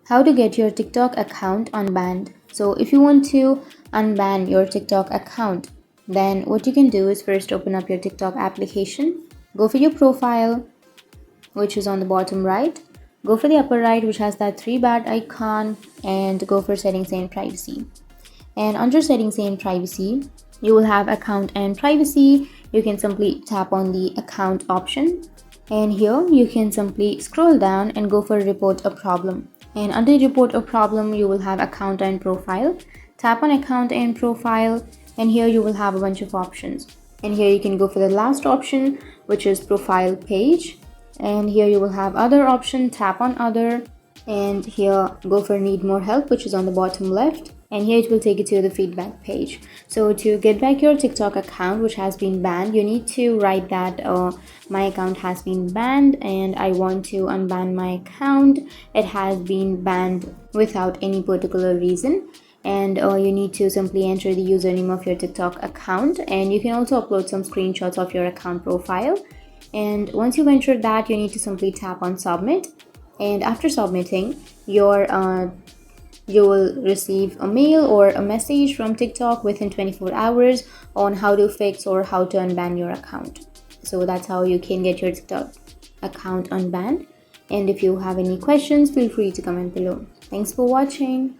How to get your TikTok account unbanned. So if you want to unban your TikTok account, then what you can do is first open up your TikTok application, go for your profile, which is on the bottom right, go for the upper right, which has that three bat icon, and go for settings and privacy. And under settings and privacy, you will have account and privacy. You can simply tap on the account option, and here you can simply scroll down and go for report a problem. And under report a problem, you will have account and profile. Tap on account and profile, and here you will have a bunch of options. And here you can go for the last option, which is profile page. And here you will have other option. Tap on other, and here go for need more help, which is on the bottom left, and here it will take you to the feedback page. So to get back your TikTok account which has been banned, you need to write that my account has been banned and I want to unban my account. It has been banned without any particular reason, and you need to simply enter the username of your TikTok account, and you can also upload some screenshots of your account profile. And once you've entered that, you need to simply tap on submit, and after submitting, you will receive a mail or a message from TikTok within 24 hours on how to fix or how to unban your account. So that's how you can get your TikTok account unbanned. And if you have any questions, feel free to comment below. Thanks for watching.